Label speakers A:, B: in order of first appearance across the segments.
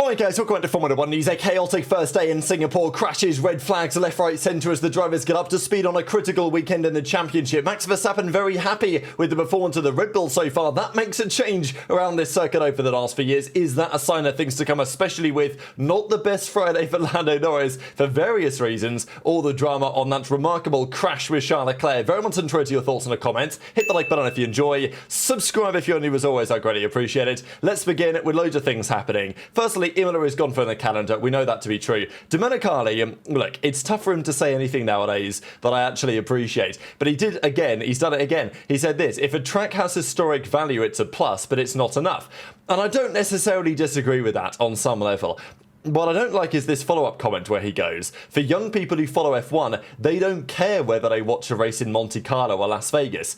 A: Alright guys, welcome back to Formula 1 news. A chaotic first day in Singapore, crashes, red flags left, right, centre as the drivers get up to speed on a critical weekend in the championship. Max Verstappen very happy with the performance of the Red Bull so far. That makes a change around this circuit over the last few years. Is that a sign of things to come, especially with not the best Friday for Lando Norris for various reasons? All the drama on that remarkable crash with Charles Leclerc. Very much interested to your thoughts in the comments. Hit the like button if you enjoy. Subscribe if you're new as always, I greatly appreciate it. Let's begin with loads of things happening. Firstly, Imola is gone from the calendar. We know that to be true. Domenicali, look, it's tough for him to say anything nowadays that I actually appreciate. But he did again. He's done it again. He said this: if a track has historic value, it's a plus, but it's not enough. And I don't necessarily disagree with that on some level. What I don't like is this follow-up comment where he goes, for young people who follow F1, they don't care whether they watch a race in Monte Carlo or Las Vegas.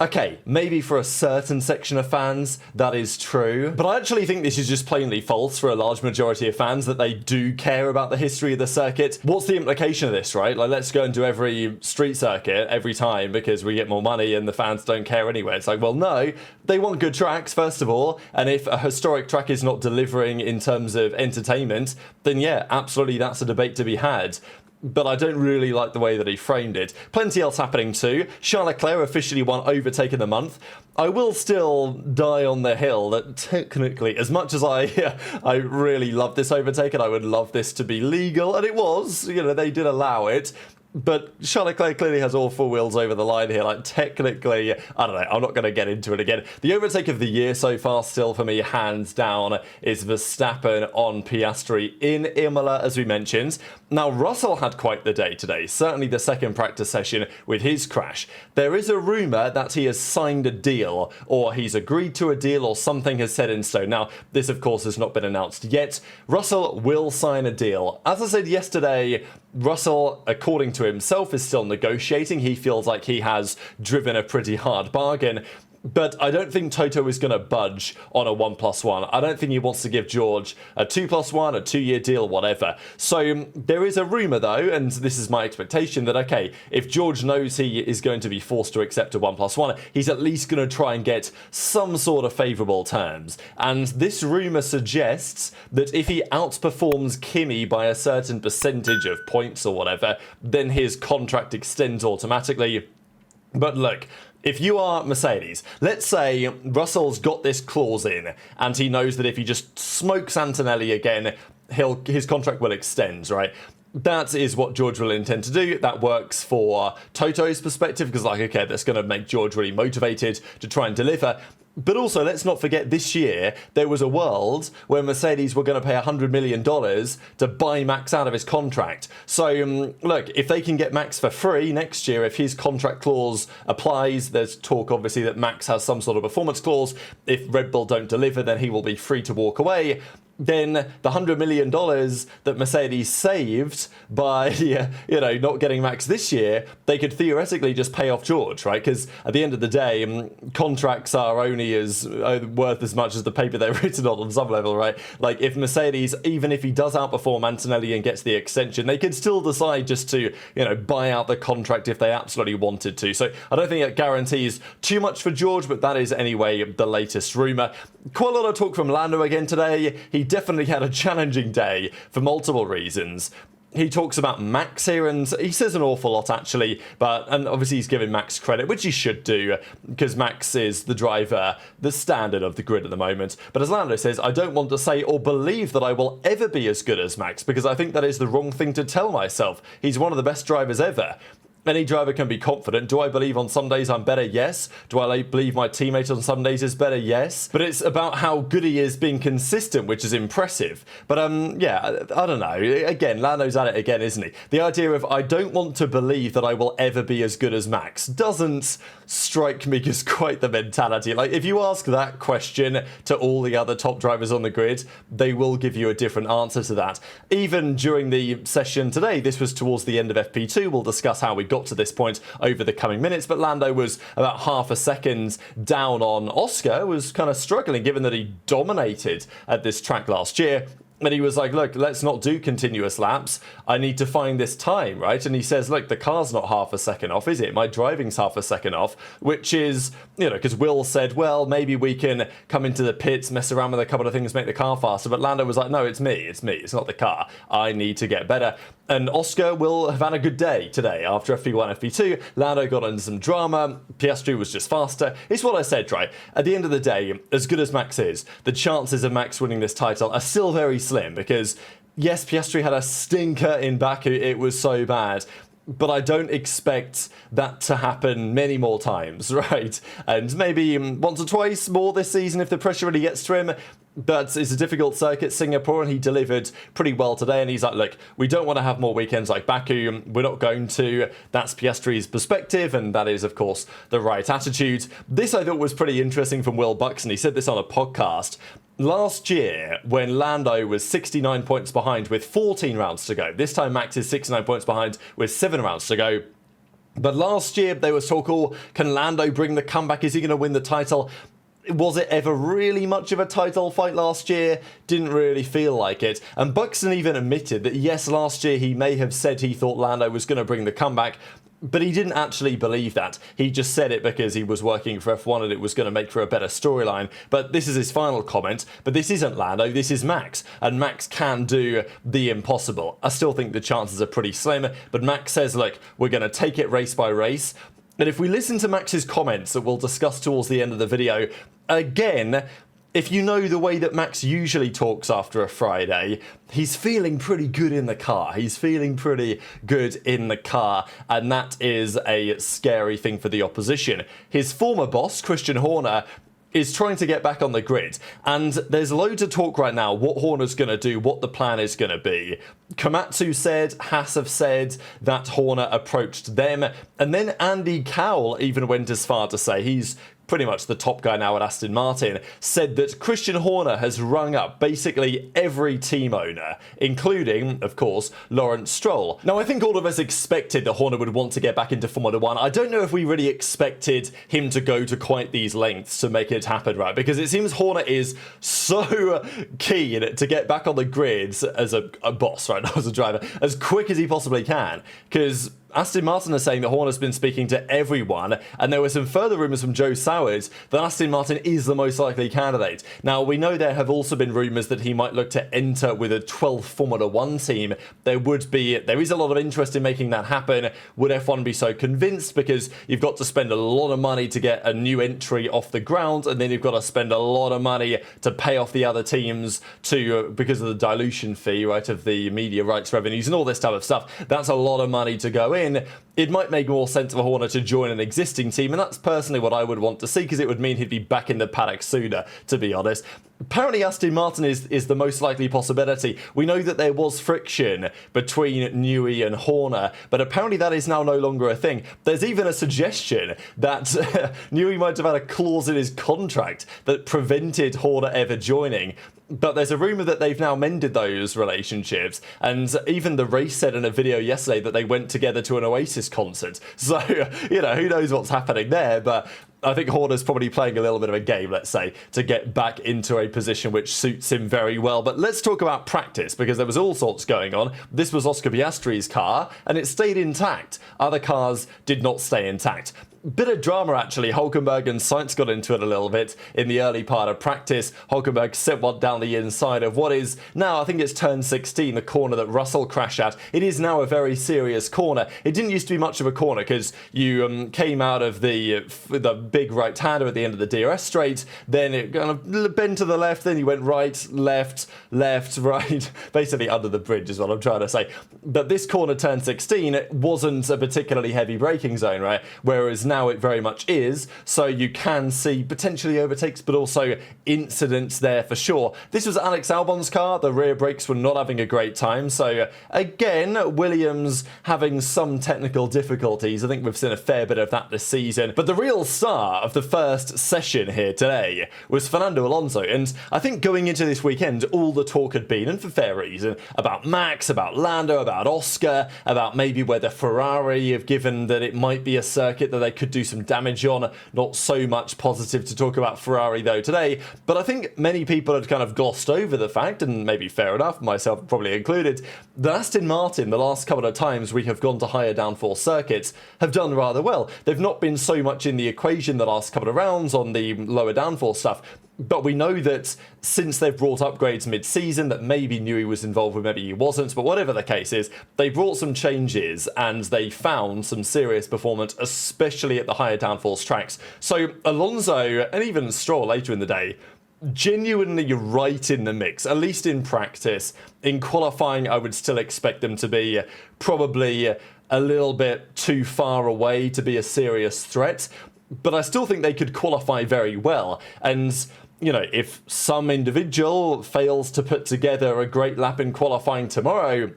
A: Okay, maybe for a certain section of fans, that is true. But I actually think this is just plainly false for a large majority of fans, that they do care about the history of the circuit. What's the implication of this, right? Like, let's go and do every street circuit every time because we get more money and the fans don't care anyway. It's like, well, no, they want good tracks, first of all. And if a historic track is not delivering in terms of entertainment, then yeah, absolutely, that's a debate to be had. But I don't really like the way that he framed it. Plenty else happening too. Charles Leclerc officially won Overtake of the Month. I will still die on the hill that technically, as much as I really love this overtake and I would love this to be legal, and it was, you know, they did allow it. But Charles Leclerc clearly has all four wheels over the line here. Like, technically, I don't know, I'm not going to get into it again. The overtake of the year so far still for me, hands down, is Verstappen on Piastri in Imola, as we mentioned. Now, Russell had quite the day today, certainly the second practice session with his crash. There is a rumour that he has signed a deal, or he's agreed to a deal, or something has set in stone. Now, this, of course, has not been announced yet. Russell will sign a deal. As I said yesterday, Russell, according to himself, is still negotiating. He feels like he has driven a pretty hard bargain. But I don't think Toto is going to budge on a 1+1. I don't think he wants to give George a 2+1, a 2-year deal, whatever. So there is a rumour, though, and this is my expectation, that, okay, if George knows he is going to be forced to accept a 1+1, he's at least going to try and get some sort of favourable terms. And this rumour suggests that if he outperforms Kimi by a certain percentage of points or whatever, then his contract extends automatically. But look, if you are Mercedes, let's say Russell's got this clause in and he knows that if he just smokes Antonelli again, his contract will extend, right? That is what George will intend to do. That works for Toto's perspective because, like, okay, that's going to make George really motivated to try and deliver. But also, let's not forget, this year, there was a world where Mercedes were going to pay $100 million to buy Max out of his contract. So, look, if they can get Max for free next year, if his contract clause applies, there's talk, obviously, that Max has some sort of performance clause. If Red Bull don't deliver, then he will be free to walk away. Then the $100 million that Mercedes saved by, not getting Max this year, they could theoretically just pay off George, right? Because at the end of the day, contracts are only worth as much as the paper they're written on some level, right? Like, if Mercedes, even if he does outperform Antonelli and gets the extension, they could still decide just to, buy out the contract if they absolutely wanted to. So I don't think it guarantees too much for George, but that is anyway the latest rumour. Quite a lot of talk from Lando again today. He definitely had a challenging day for multiple reasons. He talks about Max here, and he says an awful lot, actually, and obviously he's giving Max credit, which he should do, because Max is the driver, the standard of the grid at the moment. But as Lando says, I don't want to say or believe that I will ever be as good as Max, because I think that is the wrong thing to tell myself. He's one of the best drivers ever. Any driver can be confident. Do I believe on some days I'm better? Yes. Do I believe my teammate on some days is better? Yes. But it's about how good he is being consistent, which is impressive. But yeah, I don't know. Again, Lando's at it again, isn't he? The idea of I don't want to believe that I will ever be as good as Max doesn't strike me as quite the mentality. Like, if you ask that question to all the other top drivers on the grid, they will give you a different answer to that. Even during the session today, this was towards the end of FP2. We'll discuss how we got to this point over the coming minutes, but Lando was about half a second down on Oscar, was kind of struggling given that he dominated at this track last year. And he was like, look, let's not do continuous laps. I need to find this time, right? And he says, look, the car's not half a second off, is it? My driving's half a second off, which is, because Will said, well, maybe we can come into the pits, mess around with a couple of things, make the car faster. But Lando was like, no, it's me. It's not the car. I need to get better. And Oscar will have had a good day today. After FP1, FP2, Lando got into some drama. Piastri was just faster. It's what I said, right? At the end of the day, as good as Max is, the chances of Max winning this title are still very slim because, yes, Piastri had a stinker in Baku. It was so bad. But I don't expect that to happen many more times, right? And maybe once or twice more this season if the pressure really gets to him. But it's a difficult circuit, Singapore, and he delivered pretty well today. And he's like, look, we don't want to have more weekends like Baku. We're not going to. That's Piastri's perspective, and that is, of course, the right attitude. This I thought was pretty interesting from Will Buxton. He said this on a podcast. Last year, when Lando was 69 points behind with 14 rounds to go, this time Max is 69 points behind with 7 rounds to go. But last year, there was talk, can Lando bring the comeback? Is he going to win the title? Was it ever really much of a title fight last year? Didn't really feel like it. And Buxton even admitted that, yes, last year he may have said he thought Lando was going to bring the comeback, but he didn't actually believe that. He just said it because he was working for F1 and it was going to make for a better storyline. But this is his final comment. But this isn't Lando, this is Max. And Max can do the impossible. I still think the chances are pretty slim. But Max says, look, we're going to take it race by race. And if we listen to Max's comments that we'll discuss towards the end of the video, again, if you know the way that Max usually talks after a Friday, he's feeling pretty good in the car. He's feeling pretty good in the car, and that is a scary thing for the opposition. His former boss, Christian Horner, is trying to get back on the grid, and there's loads of talk right now what Horner's going to do, what the plan is going to be. Komatsu said, Haas have said that Horner approached them, and then Andy Cowell even went as far to say, he's pretty much the top guy now at Aston Martin, said that Christian Horner has rung up basically every team owner, including, of course, Lawrence Stroll. Now, I think all of us expected that Horner would want to get back into Formula 1. I don't know if we really expected him to go to quite these lengths to make it happen, right? Because it seems Horner is so keen to get back on the grids as a boss, right, not as a driver, as quick as he possibly can. Because Aston Martin are saying that Horner's been speaking to everyone, and there were some further rumours from Joe Sowers that Aston Martin is the most likely candidate. Now, we know there have also been rumours that he might look to enter with a 12th Formula 1 team. There is a lot of interest in making that happen. Would F1 be so convinced? Because you've got to spend a lot of money to get a new entry off the ground, and then you've got to spend a lot of money to pay off the other teams because of the dilution fee, right, of the media rights revenues and all this type of stuff. That's a lot of money to go in. It might make more sense for Horner to join an existing team, and that's personally what I would want to see, because it would mean he'd be back in the paddock sooner, to be honest. Apparently Aston Martin is the most likely possibility. We know that there was friction between Newey and Horner, but apparently that is now no longer a thing. There's even a suggestion that Newey might have had a clause in his contract that prevented Horner ever joining. But there's a rumour that they've now mended those relationships, and even the race said in a video yesterday that they went together to an Oasis concert. So, who knows what's happening there, but I think Horner's probably playing a little bit of a game, let's say, to get back into a position which suits him very well. But let's talk about practice, because there was all sorts going on. This was Oscar Piastri's car, and it stayed intact. Other cars did not stay intact. Bit of drama, actually. Hülkenberg and Sainz got into it a little bit in the early part of practice. Hülkenberg sent one down the inside of what is now, I think it's turn 16, the corner that Russell crashed at. It is now a very serious corner. It didn't used to be much of a corner because you came out of the big right-hander at the end of the DRS straight, then it kind of bent to the left, then you went right, left, right, basically under the bridge is what I'm trying to say. But this corner, turn 16, it wasn't a particularly heavy braking zone, right? Whereas now it very much is, so you can see potentially overtakes, but also incidents there for sure. This was Alex Albon's car. The rear brakes were not having a great time, so again, Williams having some technical difficulties. I think we've seen a fair bit of that this season, but the real star of the first session here today was Fernando Alonso, and I think going into this weekend, all the talk had been, and for fair reason, about Max, about Lando, about Oscar, about maybe whether Ferrari have given that it might be a circuit that they could do some damage on. Not so much positive to talk about Ferrari though today, but I think many people had kind of glossed over the fact, and maybe fair enough, myself probably included, that Aston Martin, the last couple of times we have gone to higher downforce circuits, have done rather well. They've not been so much in the equation the last couple of rounds on the lower downforce stuff, but we know that since they've brought upgrades mid-season, that maybe Newey was involved with, maybe he wasn't, but whatever the case is, they brought some changes and they found some serious performance, especially at the higher downforce tracks. So Alonso, and even Stroll later in the day, genuinely right in the mix, at least in practice. In qualifying, I would still expect them to be probably a little bit too far away to be a serious threat, but I still think they could qualify very well. And you know, if some individual fails to put together a great lap in qualifying tomorrow,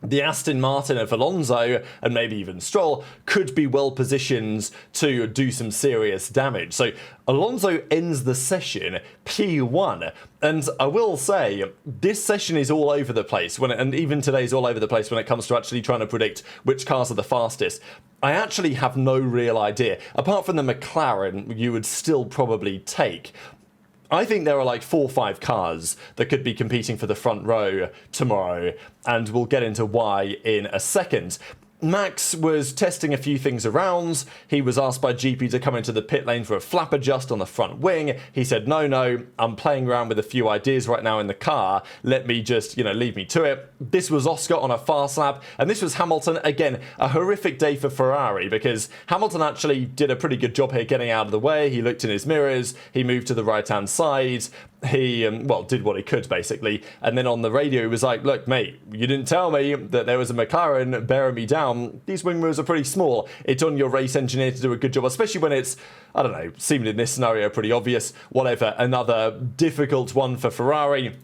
A: the Aston Martin of Alonso, and maybe even Stroll, could be well positioned to do some serious damage. So Alonso ends the session P1, and I will say, this session is all over the place, and even today's all over the place when it comes to actually trying to predict which cars are the fastest. I actually have no real idea. Apart from the McLaren, you would still probably take. I think there are like 4 or 5 cars that could be competing for the front row tomorrow, and we'll get into why in a second. Max was testing a few things around. He was asked by GP to come into the pit lane for a flap adjust on the front wing. He said, no, I'm playing around with a few ideas right now in the car. Let me just, leave me to it. This was Oscar on a fast lap, and this was Hamilton. Again, a horrific day for Ferrari, because Hamilton actually did a pretty good job here getting out of the way. He looked in his mirrors, he moved to the right-hand side. He, did what he could, basically. And then on the radio, he was like, look, mate, you didn't tell me that there was a McLaren bearing me down. These wing mirrors are pretty small. It's on your race engineer to do a good job, especially when it's, I don't know, seemed in this scenario pretty obvious. Whatever, another difficult one for Ferrari.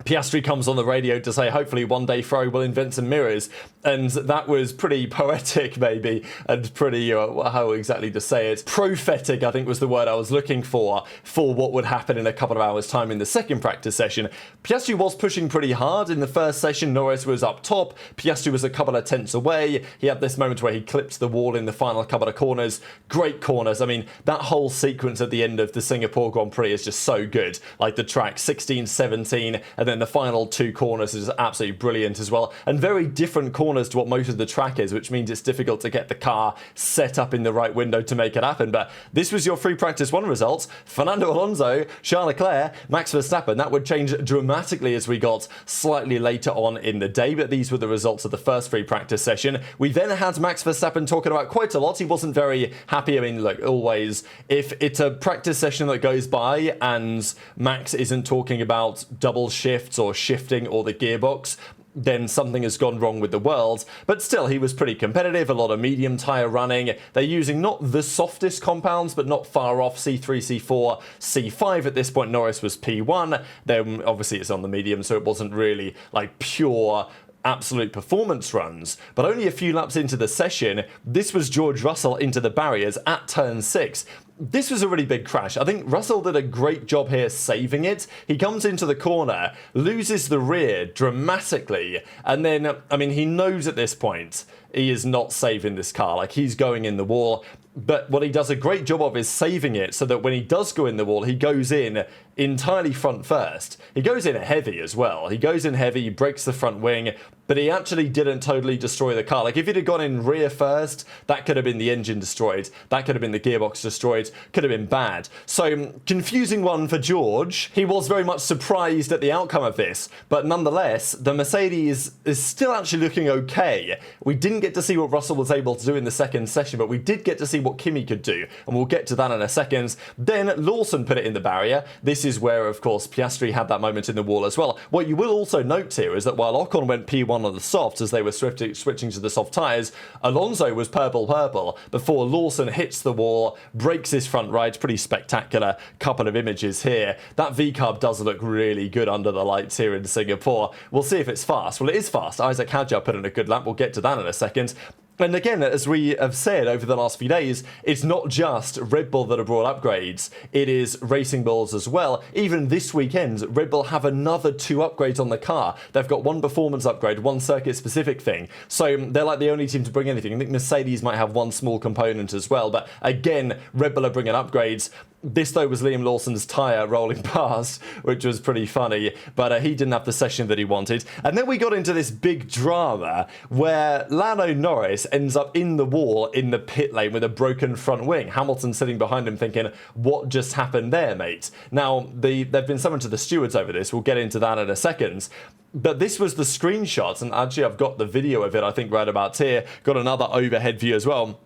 A: Piastri comes on the radio to say hopefully one day Ferrari will invent some mirrors, and that was pretty poetic maybe, and pretty, how exactly to say it, prophetic I think was the word I was looking for what would happen in a couple of hours time in the second practice session. Piastri was pushing pretty hard in the first session. Norris was up top, Piastri was a couple of tenths away. He had this moment where he clipped the wall in the final couple of corners. Great corners. I mean, that whole sequence at the end of the Singapore Grand Prix is just so good. Like the track 16, 17, and then the final 2 corners is absolutely brilliant as well, and very different corners to what most of the track is, which means it's difficult to get the car set up in the right window to make it happen. But this was your free practice 1 results. Fernando Alonso, Charles Leclerc, Max Verstappen. That would change dramatically as we got slightly later on in the day, but these were the results of the first free practice session. We then had Max Verstappen talking about quite a lot. He wasn't very happy. I mean, look, always, if it's a practice session that goes by and Max isn't talking about double shifts or shifting or the gearbox, then something has gone wrong with the world. But still, he was pretty competitive, a lot of medium tyre running. They're using not the softest compounds, but not far off, C3, C4, C5. At this point, Norris was P1. Then obviously it's on the medium, so it wasn't really like pure absolute performance runs. But only a few laps into the session, this was George Russell into the barriers at turn 6. This was a really big crash. I think Russell did a great job here saving it. He comes into the corner, loses the rear dramatically, and then, I mean, he knows at this point he is not saving this car. Like, he's going in the wall. But what he does a great job of is saving it so that when he does go in the wall, he goes in entirely front first. He goes in heavy as well. He goes in heavy, he breaks the front wing, but he actually didn't totally destroy the car. Like, if he'd have gone in rear first, that could have been the engine destroyed. That could have been the gearbox destroyed. Could have been bad. So, confusing one for George. He was very much surprised at the outcome of this, but nonetheless, the Mercedes is still actually looking okay. We didn't get to see what Russell was able to do in the second session, but we did get to see what Kimi could do, and we'll get to that in a second. Then Lawson put it in the barrier. This is where, of course, Piastri had that moment in the wall as well. What you will also note here is that while Ocon went P1 on the softs as they were switching to the soft tyres, Alonso was purple before Lawson hits the wall, breaks his front right. Pretty spectacular couple of images here. That V-carb does look really good under the lights here in Singapore. We'll see if it's fast. Well, it is fast. Isaac Hadjar put in a good lap. We'll get to that in a second. And again, as we have said over the last few days, it's not just Red Bull that have brought upgrades, it is Racing Bulls as well. Even this weekend, Red Bull have another 2 upgrades on the car. They've got 1 performance upgrade, 1 circuit-specific thing. So they're like the only team to bring anything. I think Mercedes might have 1 small component as well. But again, Red Bull are bringing upgrades. This, though, was Liam Lawson's tyre rolling past, which was pretty funny, but he didn't have the session that he wanted. And then we got into this big drama where Leclerc Norris ends up in the wall in the pit lane with a broken front wing. Hamilton sitting behind him thinking, what just happened there, mate? Now, they've been summoned to the stewards over this. We'll get into that in a second. But this was the screenshot, and actually I've got the video of it, I think, right about here. Got another overhead view as well.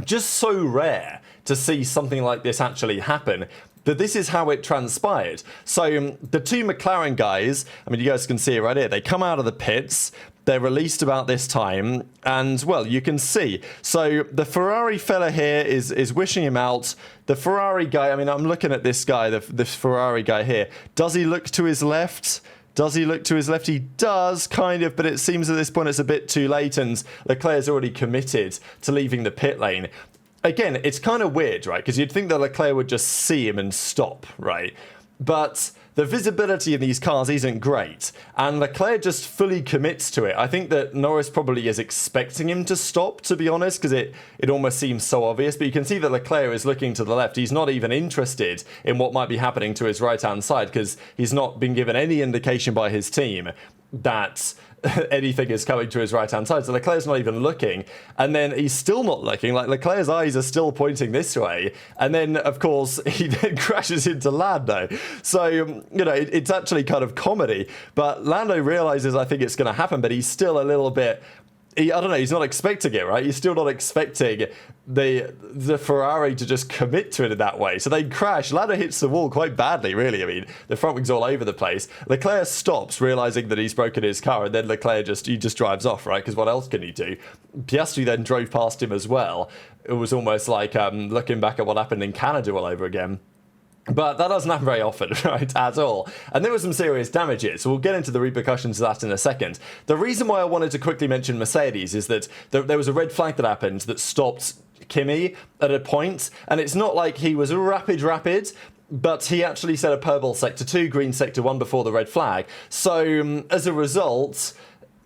A: Just so rare to see something like this actually happen. But this is how it transpired. So the 2 McLaren guys, I mean, you guys can see it right here. They come out of the pits. They're released about this time. And, well, you can see. So the Ferrari fella here is wishing him out. The Ferrari guy, I mean, I'm looking at this guy, the Ferrari guy here. Does he look to his left? Does he look to his left? He does, kind of, but it seems at this point it's a bit too late, and Leclerc's already committed to leaving the pit lane. Again, it's kind of weird, right? Because you'd think that Leclerc would just see him and stop, right? But the visibility in these cars isn't great, and Leclerc just fully commits to it. I think that Norris probably is expecting him to stop, to be honest, because it almost seems so obvious. But you can see that Leclerc is looking to the left. He's not even interested in what might be happening to his right-hand side, because he's not been given any indication by his team that anything is coming to his right-hand side. So Leclerc's not even looking. And then he's still not looking. Like, Leclerc's eyes are still pointing this way. And then, of course, he then crashes into Lando. So, you know, it's actually kind of comedy. But Lando realizes, I think it's going to happen, but he's still a little bit... I don't know, he's not expecting it, right? He's still not expecting the Ferrari to just commit to it in that way. So they crash. Lando hits the wall quite badly, really. I mean, the front wing's all over the place. Leclerc stops, realizing that he's broken his car, and then Leclerc just drives off, right? Because what else can he do? Piastri then drove past him as well. It was almost like looking back at what happened in Canada all over again. But that doesn't happen very often, right, at all. And there were some serious damages, so we'll get into the repercussions of that in a second. The reason why I wanted to quickly mention Mercedes is that there was a red flag that happened that stopped Kimi at a point, and it's not like he was rapid, but he actually set a purple sector 2, green sector 1 before the red flag. So, as a result...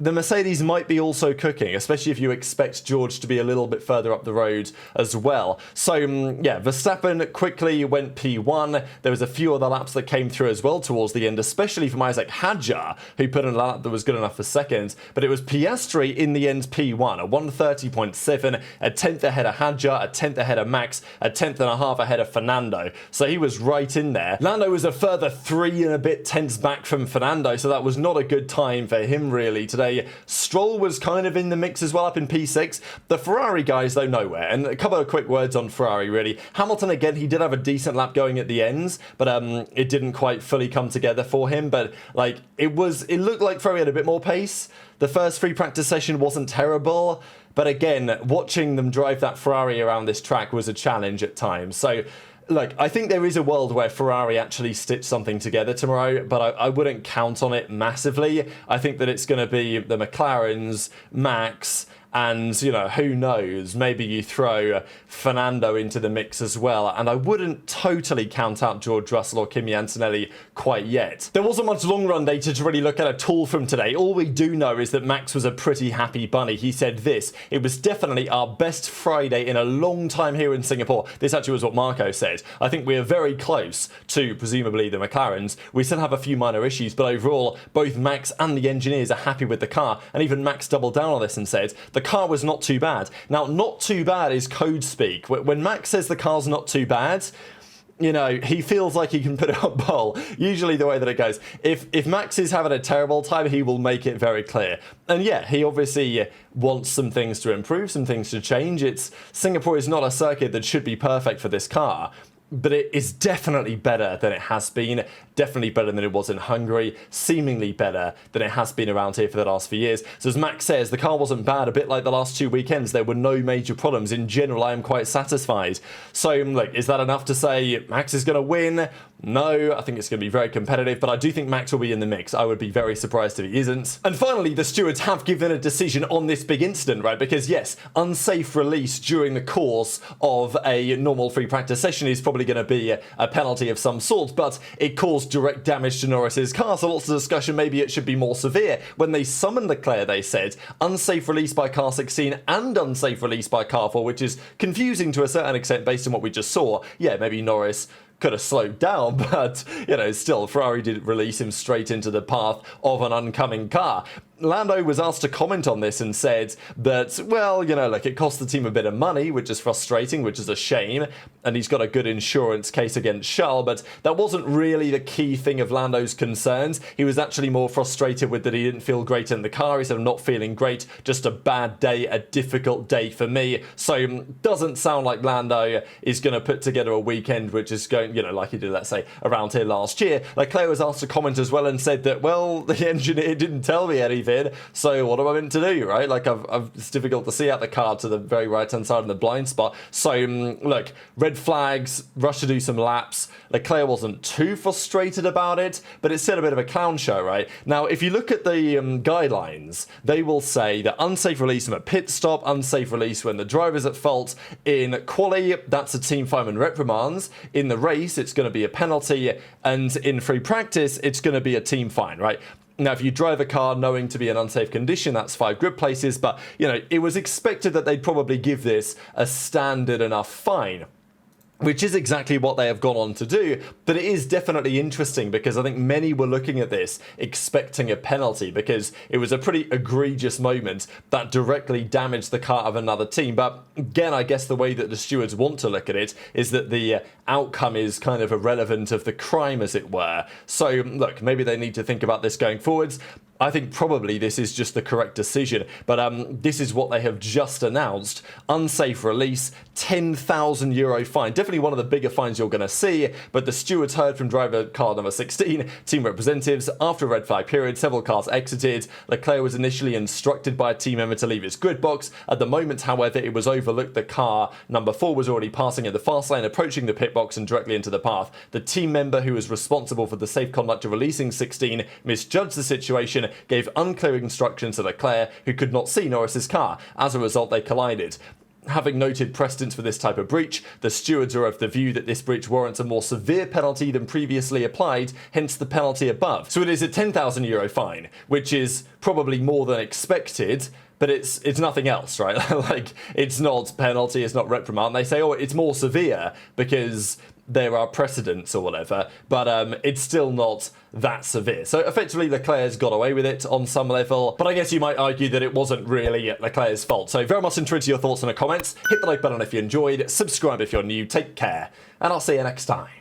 A: the Mercedes might be also cooking, especially if you expect George to be a little bit further up the road as well. So, yeah, Verstappen quickly went P1. There was a few other laps that came through as well towards the end, especially from Isaac Hadjar, who put in a lap that was good enough for second. But it was Piastri in the end P1, a 130.7, a 10th ahead of Hadjar, a 10th ahead of Max, a 10th and a half ahead of Fernando. So he was right in there. Lando was a further 3 and a bit tenths back from Fernando, so that was not a good time for him really today. Stroll was kind of in the mix as well, up in P6. The Ferrari guys, though, nowhere. And a couple of quick words on Ferrari, really. Hamilton, again, he did have a decent lap going at the ends, but it didn't quite fully come together for him. But, like, it looked like Ferrari had a bit more pace. The first free practice session wasn't terrible. But again, watching them drive that Ferrari around this track was a challenge at times. So... look, I think there is a world where Ferrari actually stitch something together tomorrow, but I wouldn't count on it massively. I think that it's going to be the McLarens, Max, and, you know, who knows, maybe you throw Fernando into the mix as well, and I wouldn't totally count out George Russell or Kimi Antonelli quite yet. There wasn't much long-run data to really look at at all from today. All we do know is that Max was a pretty happy bunny. He said this: it was definitely our best Friday in a long time here in Singapore. This actually was what Marco said. I think we are very close to, presumably, the McLarens. We still have a few minor issues, but overall, both Max and the engineers are happy with the car, and even Max doubled down on this and said, the car was not too bad. Now, not too bad is code speak. When Max says the car's not too bad, you know, he feels like he can put it on pole. Usually the way that it goes. If Max is having a terrible time, he will make it very clear. And yeah, he obviously wants some things to improve, some things to change. Singapore is not a circuit that should be perfect for this car, but it is definitely better than it has been. definitely better than it was in Hungary, seemingly better than it has been around here for the last few years. So as Max says, the car wasn't bad, a bit like the last 2 weekends. There were no major problems. In general, I am quite satisfied. So, look, is that enough to say Max is going to win? No, I think it's going to be very competitive, but I do think Max will be in the mix. I would be very surprised if he isn't. And finally, the stewards have given a decision on this big incident, right? Because yes, unsafe release during the course of a normal free practice session is probably going to be a penalty of some sort, but it caused direct damage to Norris's car, so lots of discussion, maybe it should be more severe. When they summoned Leclerc, they said unsafe release by car 16 and unsafe release by car 4, which is confusing to a certain extent based on what we just saw. Yeah, maybe Norris could have slowed down, but, you know, still, Ferrari did release him straight into the path of an oncoming car. Lando was asked to comment on this and said that, well, you know, look, it cost the team a bit of money, which is frustrating, which is a shame, and he's got a good insurance case against Charles, but that wasn't really the key thing of Lando's concerns. He was actually more frustrated with that he didn't feel great in the car. He said, I'm not feeling great, just a bad day, a difficult day for me. So doesn't sound like Lando is going to put together a weekend which is going, you know, like he did, let's say, around here last year. Leclerc was asked to comment as well and said that, well, the engineer didn't tell me anything. So what am I meant to do, right? Like, it's difficult to see out the car to the very right-hand side in the blind spot. So, look, red flags, rush to do some laps. Leclerc wasn't too frustrated about it, but it's still a bit of a clown show, right? Now, if you look at the guidelines, they will say that unsafe release from a pit stop, unsafe release when the driver's at fault. In quali, that's a team fireman reprimands. In the race, it's going to be a penalty. And in free practice, it's going to be a team fine, right? Now, if you drive a car knowing to be an unsafe condition, that's 5 grid places, but, you know, it was expected that they'd probably give this a standard enough fine, which is exactly what they have gone on to do. But it is definitely interesting because I think many were looking at this expecting a penalty because it was a pretty egregious moment that directly damaged the car of another team. But again, I guess the way that the stewards want to look at it is that the outcome is kind of irrelevant of the crime, as it were. So look, maybe they need to think about this going forwards. I think probably this is just the correct decision, but this is what they have just announced. Unsafe release, €10,000 fine. Definitely one of the bigger fines you're going to see, but the stewards heard from driver car number 16, team representatives. After a red flag period, several cars exited. Leclerc was initially instructed by a team member to leave his grid box. At the moment, however, it was overlooked. The car number 4 was already passing in the fast lane, approaching the pit box and directly into the path. The team member who was responsible for the safe conduct of releasing 16 misjudged the situation, gave unclear instructions to Leclerc, who could not see Norris's car. As a result, they collided. Having noted precedents for this type of breach, the stewards are of the view that this breach warrants a more severe penalty than previously applied, hence the penalty above. So it is a €10,000 fine, which is probably more than expected, but it's nothing else, right? Like, it's not penalty, it's not reprimand. They say, oh, it's more severe because there are precedents or whatever, but it's still not that severe. So effectively, Leclerc's got away with it on some level, but I guess you might argue that it wasn't really Leclerc's fault. So very much interested in your thoughts in the comments. Hit the like button if you enjoyed, subscribe if you're new, take care, and I'll see you next time.